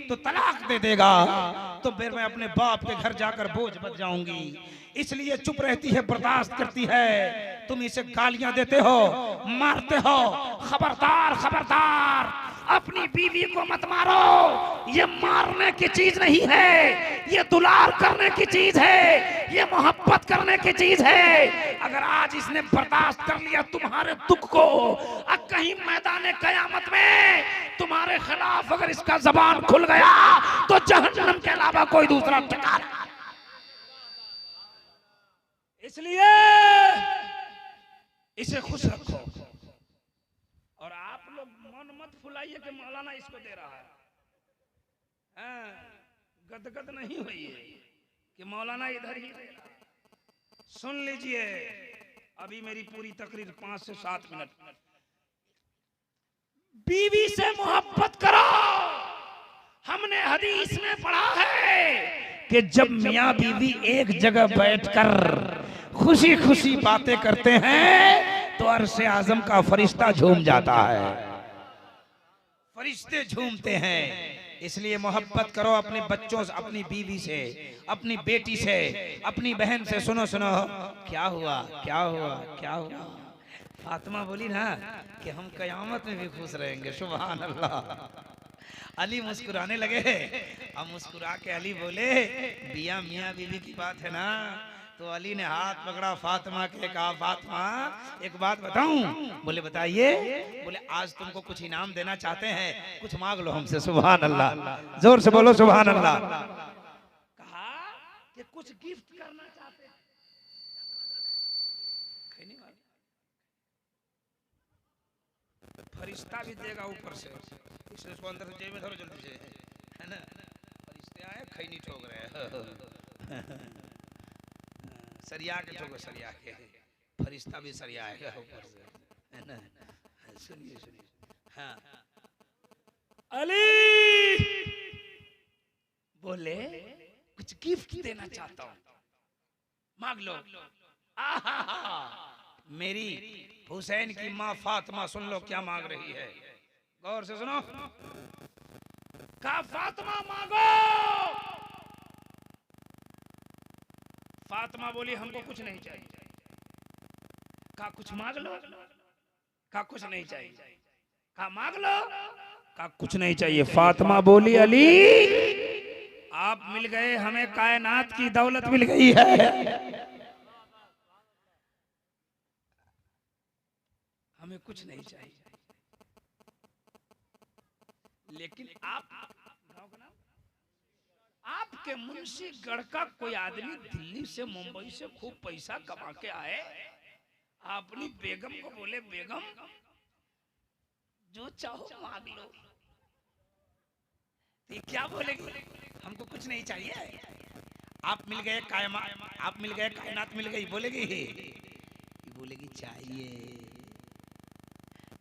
तो तलाक दे देगा, तो फिर मैं अपने बाप के घर जाकर बोझ बच जाऊंगी, इसलिए चुप रहती है, बर्दाश्त करती है, तुम इसे गालियां देते हो, मारते हो, खबरदार खबरदार, अपनी बीवी को मत मारो, ये मारने की चीज नहीं है, ये दुलार करने की चीज है, ये मोहब्बत करने की चीज है। अगर आज इसने बर्दाश्त कर लिया तुम्हारे दुख को, अब कहीं मैदान कयामत में तुम्हारे खिलाफ अगर इसका जबान खुल गया तो जहन्नम के अलावा कोई दूसरा ठिकाना। इसलिए इसे खुश रखो। और आप लोग मन मत फुलाइए कि मौलाना इसको दे रहा है, गदगद नहीं हुई है कि मौलाना इधर ही दे रहा है। सुन लीजिए, अभी मेरी पूरी तकरीर 5 से 7 मिनट। बीवी से मोहब्बत करो। हमने हदीस में पढ़ा है कि जब मियां बीवी एक जगह बैठकर खुशी खुशी बातें करते हैं तो अर्श आजम का फरिश्ता झूम जाता है, फरिश्ते झूमते हैं। इसलिए मोहब्बत करो अपने बच्चों से, अपनी बीवी से, अपनी बेटी से, अपनी बहन से। सुनो सुनो, क्या हुआ क्या हुआ क्या हुआ? फातिमा बोली ना कि हम कयामत में भी खुश रहेंगे। सुभान अल्लाह। अली मुस्कुराने लगे। अब मुस्कुरा के अली बोले, बिया मियाँ बीवी की बात है ना। तो अली ने हाथ पकड़ा फातिमा के, कहा फातिमा एक बात बताऊं? बोले बताइए। बोले आज तुमको कुछ इनाम देना चाहते हैं, कुछ मांग लो हमसे। सुभान अल्लाह, जोर से बोलो सुभान अल्लाह। कहा कि कुछ गिफ्ट करना चाहते हैं। फरिश्ता भी देगा ऊपर से, इसको अंदर से जेब में धरो जल्दी से, है ना। फरिश्ते आए, खैनी ठोक रहे हैं। सरिया के ठोको, सरिया के, फरिश्ता भी सरिया आएगा ऊपर से, है ना। सुनिए सुनिए, हाँ। अली बोले कुछ गिफ्ट देना चाहता हूँ, मांग लो। मेरी हुसैन की माँ फातिमा सुन लो क्या मांग रही है, गौर से सुनो। कहा फातिमा मांगो। फातिमा बोली हमको कुछ नहीं चाहिए। कहा कुछ मांग लो। कहा कुछ नहीं चाहिए। कहा मांग लो। कहा कुछ नहीं चाहिए। फातिमा बोली अली आप मिल गए, हमें कायनात की दौलत मिल गई है, हमें कुछ नहीं चाहिए। लेकिन आप गाँव का नाम, आपके मुंशीगढ़ का कोई आदमी दिल्ली से मुंबई से खूब पैसा कमा के आए, अपनी बेगम को बोले बेगम जो चाहो मांग लो, तो क्या बोलेगी? हमको कुछ नहीं चाहिए। आप मिल गए, आप मिल गए, कायनात मिल गई, बोलेगी? बोलेगी चाहिए।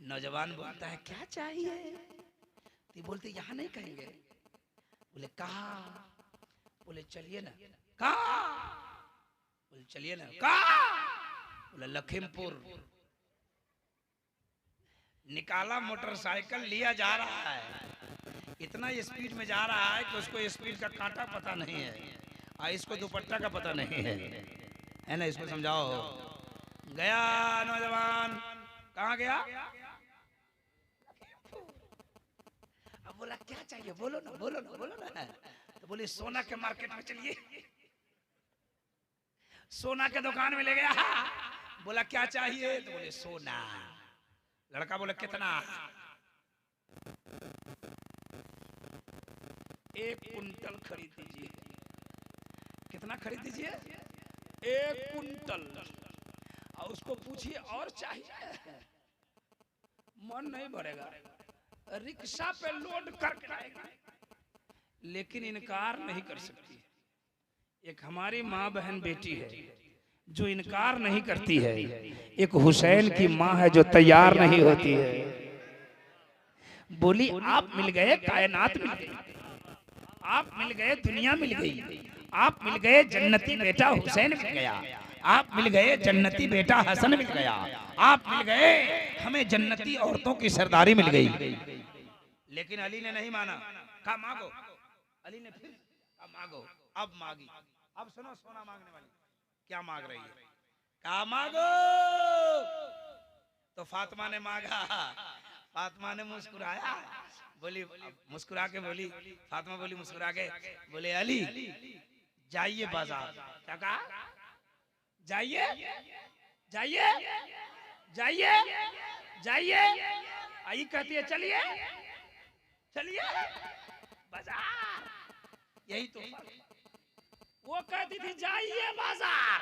नौजवान बोलता है क्या चाहिए? तो बोलते यहाँ नहीं कहेंगे। बोले कहा? बोले चलिए ना। कहा? बोले चलिए ना। कहा? बोले लखीमपुर। निकाला मोटरसाइकिल, लिया जा रहा है, इतना स्पीड में जा रहा है कि उसको स्पीड का कांटा पता नहीं है और इसको दुपट्टा का पता नहीं है ना। इसको समझाओ। गया नौजवान, कहाँ गया? अब बोला क्या चाहिए, बोलो ना बोलो ना बोलो ना। तो बोले सोना के मार्केट में चलिए। सोना के दुकान में ले गया। बोला क्या चाहिए? तो बोले सोना। लड़का बोले कितना? 1 कुंटल खरीद दीजिए। कितना खरीद दीजिए? 1 कुंटल। और उसको पूछिए और चाहिए, मन नहीं भरेगा, रिक्शा पे लोड करके आएगा, लेकिन इनकार नहीं कर सकती। एक हमारी माँ बहन बेटी है जो इनकार नहीं करती है, एक हुसैन की माँ है जो तैयार नहीं होती है। बोली आप मिल गए, कायनात मिल गई, आप मिल गए, दुनिया मिल गई, आप मिल गए, जन्नती बेटा हुसैन मिल गया, आप मिल गए, जन्नती बेटा हसन मिल गया, आप मिल गए, हमें जन्नती औरतों की सरदारी मिल गई। लेकिन अली ने नहीं माना। कहा मांगो। अली ने फिर कहा मांगो। अब मांगी। अब सुनो सोना मांगने वाली क्या मांग रही है। कहा मांगो। तो फातिमा ने मांगा। फातिमा ने मुस्कुराया बोली, मुस्कुरा के बोली फातिमा, बोली मुस्कुरा के, बोले अली जाइए बाजार। क्या कहा? जाइए जाइए जाइए जाइए। आई कहती है चलिए चलिए बाजार। यही तो वो कहती थी जाइए बाजार,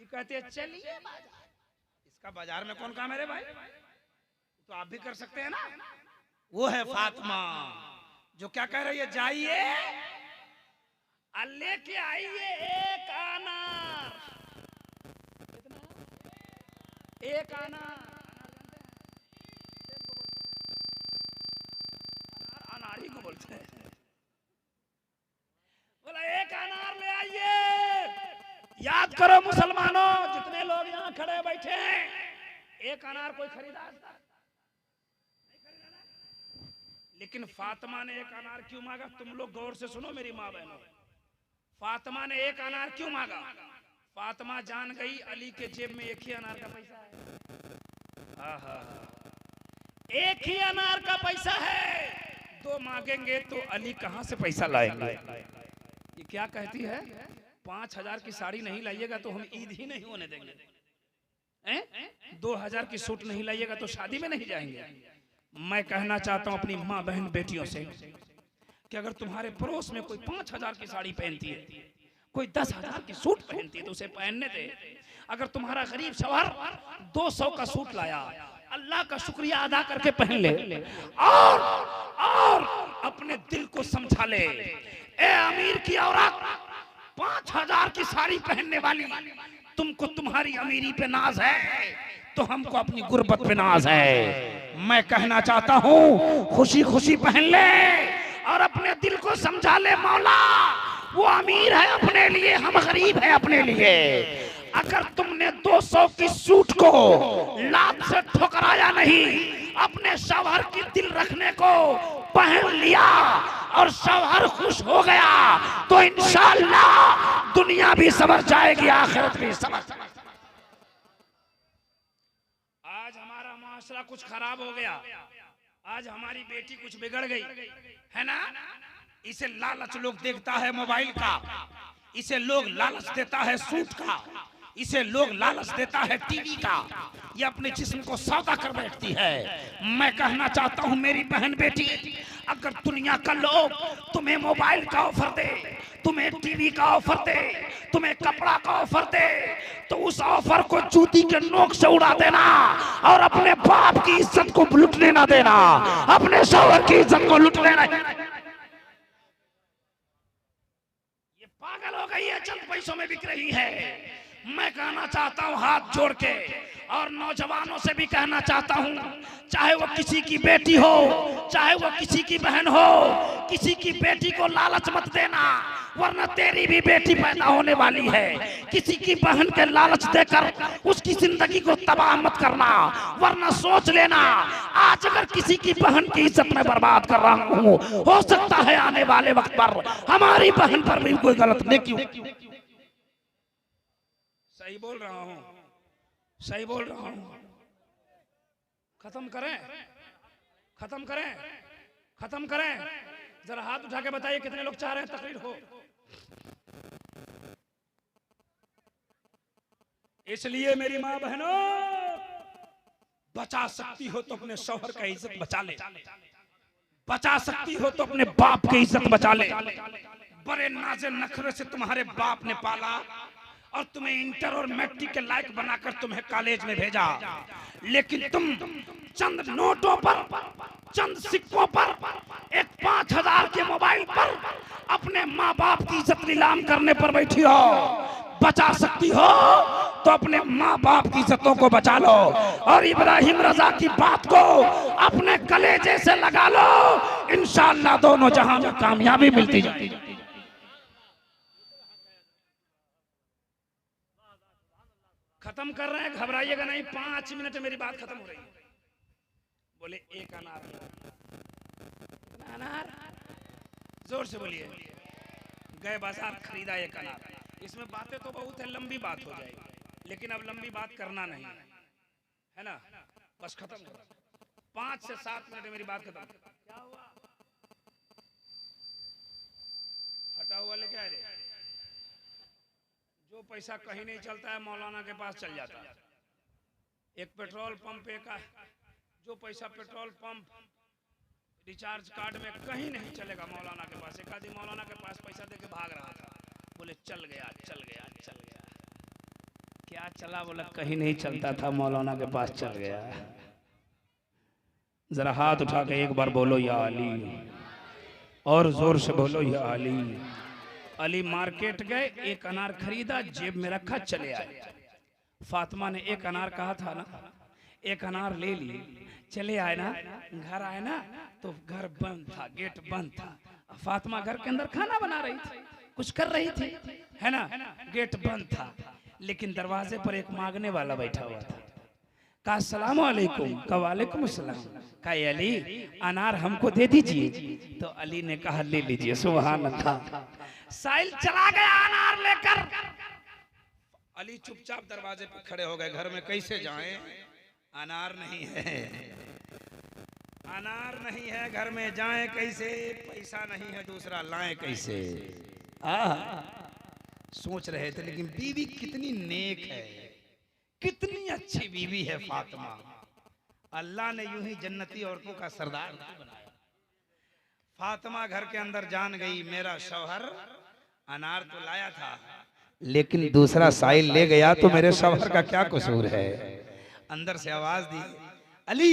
ये कहते हैं चलिए बाजार। इसका बाजार में कौन काम है रे भाई? तो आप भी कर सकते हैं ना। वो है फातिमा जो क्या कह रही है, जाइए लेके आइए एक अनार। एक अनार, अनारी को बोलते हैं। बोला एक अनार ले आइए। याद करो मुसलमानों, जितने लोग यहाँ खड़े बैठे हैं, एक अनार कोई खरीदा? लेकिन फातिमा ने एक अनार क्यों मांगा? तुम लोग गौर से सुनो मेरी माँ बहनों, फातिमा ने एक अनार क्यों मांगा? फातिमा जान गई अली के जेब में एक ही अनार का पैसा है। एक ही अनार का पैसा है, दो मांगेंगे तो अली कहां से पैसा लाएंगे? ये क्या कहती है? 5,000 की साड़ी नहीं लाइएगा तो हम ईद ही नहीं होने देंगे। 2,000 की सूट नहीं लाइएगा तो शादी में नहीं जाएंगे। मैं कहना चाहता हूं अपनी माँ बहन बेटियों से कि अगर तुम्हारे पड़ोस में कोई 5,000 की साड़ी पहनती है, कोई 10,000 की सूट पहनती है तो उसे पहनने दे। अगर तुम्हारा गरीब शौहर 200 का सूट लाया, अल्लाह का शुक्रिया अदा करके पहन ले और अपने दिल को समझा ले। ए अमीर की औरत, 5,000 की साड़ी पहनने वाली, तुमको तुम्हारी अमीरी पे नाज है तो हमको अपनी गुर्बत पे नाज है। मैं कहना चाहता हूँ खुशी खुशी पहन ले और अपने दिल को समझा ले, मौला वो अमीर है अपने लिए, हम गरीब है अपने लिए। अगर तुमने 200 की सूट को लात से ठुकराया नहीं, अपने शौहर की दिल रखने को पहन लिया और शौहर खुश हो गया तो इंशाअल्लाह दुनिया भी समझ जाएगी, आखिरत भी समझ। आज हमारा माशरा कुछ खराब हो गया, आज हमारी बेटी कुछ बिगड़ गई है ना। इसे लालच लोग देखता है मोबाइल का, इसे लोग लालच देता है सूट का, इसे लोग लालच देता है टीवी का, ये अपने जिस्म को सौदा कर बैठती है। मैं कहना चाहता हूँ मेरी बहन बेटी, अगर दुनिया का लोग तुम्हें मोबाइल का ऑफर दे, तुम्हें टीवी का ऑफर दे, तुम्हें कपड़ा का ऑफर दे, तो उस ऑफर को जूती के नोक से उड़ा देना और अपने बाप की इज्जत को लुटने ना देना, अपने शौहर की इज्जत को लुटने ना। ये पागल हो गई है, चंद पैसों में बिक रही है। मैं कहना चाहता हूँ हाथ जोड़ के और नौजवानों से भी कहना चाहता हूँ, चाहे वो किसी की बेटी हो, चाहे वो किसी की बहन हो, किसी की बेटी को लालच मत देना, वरना तेरी भी बेटी पैदा होने वाली है। किसी की बहन के लालच देकर उसकी जिंदगी को तबाह मत करना, वरना सोच लेना आज अगर किसी की बहन की इज्जत में बर्बाद कर रहा हूँ, हो सकता है आने वाले वक्त पर हमारी बहन पर भी कोई गलत नेकी। सही बोल रहा हूँ, सही बोल रहा हूँ। खत्म करें, खत्म करें, खत्म करें। जरा हाथ उठा के बताइए कितने लोग चाह रहे हैं तकरीर हो। इसलिए मेरी माँ बहनों, बचा सकती हो तो अपने शौहर का इज्जत बचा ले, बचा सकती हो तो अपने बाप की इज्जत बचा ले। बड़े नाज़े नखरे से तुम्हारे बाप ने पाला और तुम्हें इंटर और मैट्रिक के लायक बनाकर तुम्हें कॉलेज में भेजा, लेकिन तुम चंद नोटों पर, चंद सिक्कों पर, एक 5,000 के मोबाइल पर अपने माँ बाप की इज्जत नीलाम करने पर बैठी हो। बचा सकती हो तो अपने माँ बाप की इज्जतों को बचा लो और इब्राहिम रजा की बात को अपने कलेजे से लगा लो, इंशाअल्लाह दोनों जहां में कामयाबी मिलती जाएगी। खत्म कर रहे हैं, घबराइएगा नहीं, 5 मिनट में मेरी बात खत्म हो रही है। बोले एक अनार, अनार जोर से बोलिए। गए बाजार, खरीदा एक अनार। इसमें बातें तो बहुत है, लंबी बात हो जाएगी, लेकिन अब लंबी बात करना नहीं है ना, बस खत्म। 5 से 7 मिनट में मेरी बात खत्म। क्या हुआ? फटा हुआ लेके आए रे। जो पैसा कहीं नहीं चलता है मौलाना के पास चल जाता है। एक पेट्रोल पंप पे का जो पैसा पेट्रोल पंप रिचार्ज कार्ड में कहीं नहीं चलेगा मौलाना के पास। एक आदमी मौलाना के पास पैसा देके भाग रहा था, बोले चल गया चल गया चल गया। क्या चला? बोला कहीं नहीं चलता था, मौलाना के पास चल गया। जरा हाथ उठा के एक बार बोलो या अली, और जोर से बोलो या अली। अली मार्केट गए, एक अनार खरीदा, जेब में रखा, चले आए। फातिमा ने एक अनार कहा था ना, एक अनार ले लिए, चले आए ना। घर आए ना तो घर बंद था, गेट बंद था। फातिमा घर के अंदर खाना बना रही थी, कुछ कर रही थी, है ना, गेट बंद था। लेकिन दरवाजे पर एक मांगने वाला बैठा हुआ था। कहा अस्सलाम वालेकुम। कहा वालेकुम अस्सलाम। कहा अली अनार हमको दे दीजिए। तो अली ने कहा ले लीजिए। सुभान अल्लाह। साहिल चला गया अनार लेकर। अली चुपचाप दरवाजे पर खड़े हो गए। घर में कैसे जाएं? अनार नहीं है, अनार नहीं है घर में, जाएं कैसे? पैसा नहीं है दूसरा, लाएं कैसे? सोच रहे थे। लेकिन बीवी कितनी नेक है, कितनी अच्छी बीवी है फातिमा। अल्लाह ने यूं ही जन्नती औरतों का सरदार बनाया। फातिमा घर के अंदर जान गई, मेरा शौहर अनार तो लाया था लेकिन दूसरा साइल ले गया, तो मेरे शौहर का क्या कसूर है? अंदर से आवाज दी, अली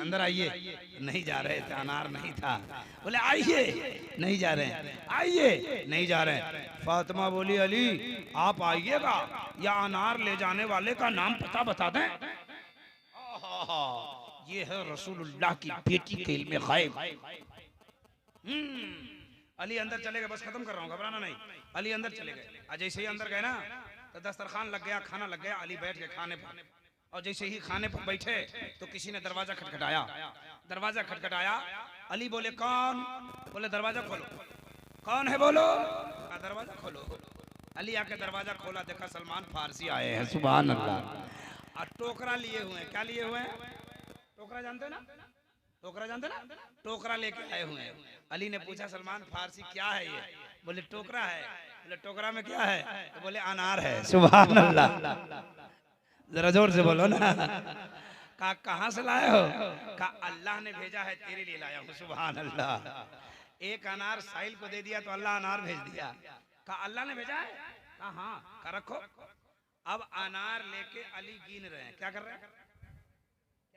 अंदर आइए। नहीं जा रहे थे, अनार नहीं था। बोले आइए, नहीं जा रहे, आइए, नहीं जा रहे। फातिमा बोली अली आप आइएगा या अनार ले जाने वाले का नाम पता बता दें? ये है रसूलुल्लाह की बेटी के इल्मे गायब। अली अंदर चले गए। बस खत्म कर रहा हूँ, घबराना नहीं। अली अंदर चले गए। और जैसे ही अंदर गए ना तो दस्तरखान लग गया, खाना लग गया। अली बैठ गए खाने पर। और जैसे ही खाने पर बैठे तो किसी ने दरवाजा खटखटाया। दरवाजा खटखटाया। अली बोले कौन? बोले दरवाजा खोलो। कौन है बोलो? दरवाजा खोलो। अली आके दरवाजा खोला, देखा सलमान फारसी आए हैं। सुभान अल्लाह। और टोकरा लिए हुए हैं। क्या लिए हुए हैं? टोकरा जानते ना? टोकरा जानते ना? टोकरा लेके आए हुए हैं। अली ने पूछा सलमान फारसी क्या है ये? बोले टोकरा है। बोले टोकरा में क्या है? तो बोले अनार है। सुभान अल्लाह। जरा जोर से बोलो ना। कहा कहां से लाए हो? कहा अल्लाह ने भेजा है, तेरे लिए लाया हूं। सुभान अल्लाह। एक अनार साहिल को दे दिया तो अल्लाह अनार भेज दिया। कहा अल्लाह ने भेजा है? कहा हाँ। कहा रखो। अब अनार लेके अली गिन रहे हैं। क्या कर रहे हैं?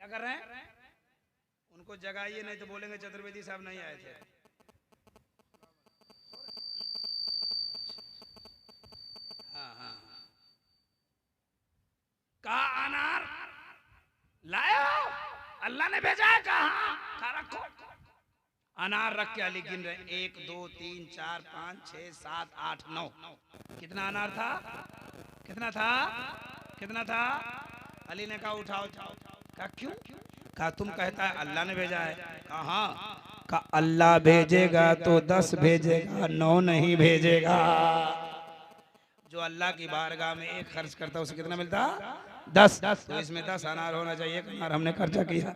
क्या कर रहे हैं? उनको जगाइए, नहीं तो बोलेंगे चतुर्वेदी साहब नहीं आए थे। हाँ हाँ। कहा अनार लाए हो? अल्लाह ने भेजा है। कहा रखो। अनार रख के अली गिन रहे, 1 2 3 4 5 6 7 8 9। कितना अनार था? कितना था? कितना था? अली ने कहा उठाओ उठाओ। कहा क्यों? कहा तुम कहता है अल्लाह ने भेजा है। कहा हाँ। कहा अल्लाह भेजेगा तो 10 भेजेगा, 9 नहीं भेजेगा। जो अल्लाह की बारगाह में एक खर्च करता उसे कितना मिलता? 10। तो इसमें 10 अनार होना चाहिए। अनार हमने खर्चा किया।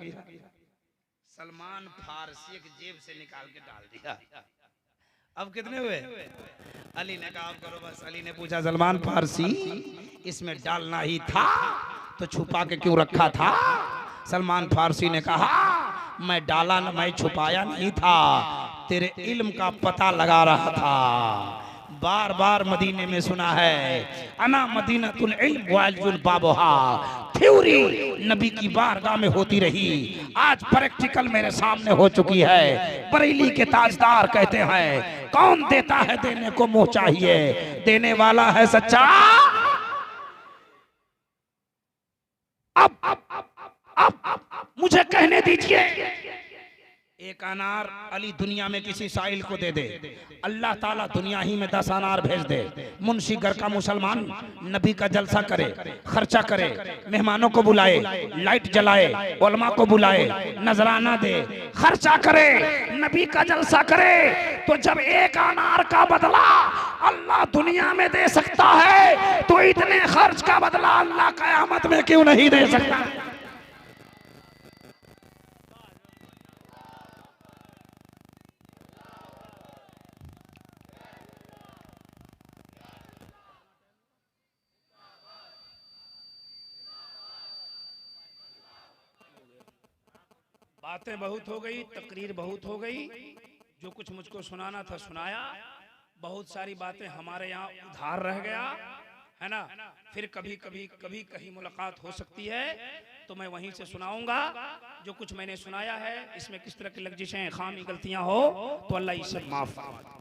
सलमान फारसी एक जेब से निकाल के डाल दिया। अब कितने हुए? अली ने कहा करो बस। अली ने पूछा सलमान फारसी इसमें डालना ही था तो छुपा के क्यों रखा था? सलमान फारसी ने कहा मैं डाला न, मैं छुपाया नहीं था, तेरे इल्म का पता लगा रहा था। बार बार मदीने में सुना है अना मदीनतुल इल्म वाजुल बाबहा। थ्योरी नबी की बारगाह में होती रही, आज प्रैक्टिकल मेरे सामने हो चुकी है। बरेली के ताजदार कहते हैं कौन देता है देने को मुंह चाहिए, देने वाला है सच्चा। अब मुझे कहने दीजिए, एक अनार अली दुनिया में किसी साइल को दे दे, अल्लाह ताला दुनिया ही में 10 अनार भेज दे। मुंशी घर का मुसलमान नबी का जलसा करे, खर्चा करे, मेहमानों को बुलाए, लाइट जलाए, उलमा को बुलाए, नजराना दे, खर्चा करे, नबी का जलसा करे, तो जब एक अनार का बदला अल्लाह दुनिया में दे सकता है तो इतने खर्च का बदला अल्लाह कयामत में क्यों नहीं दे सकता? बातें बहुत हो गई, तकरीर बहुत हो गई, जो कुछ मुझको सुनाना था सुनाया। बहुत सारी बातें हमारे यहाँ उधार रह गया है ना। फिर कभी कभी कभी कहीं मुलाकात हो सकती है तो मैं वहीं से सुनाऊंगा। जो कुछ मैंने सुनाया है इसमें किस तरह की लग्जिशें, खामी, गलतियां हो तो अल्लाह इसे माफ फरमाए।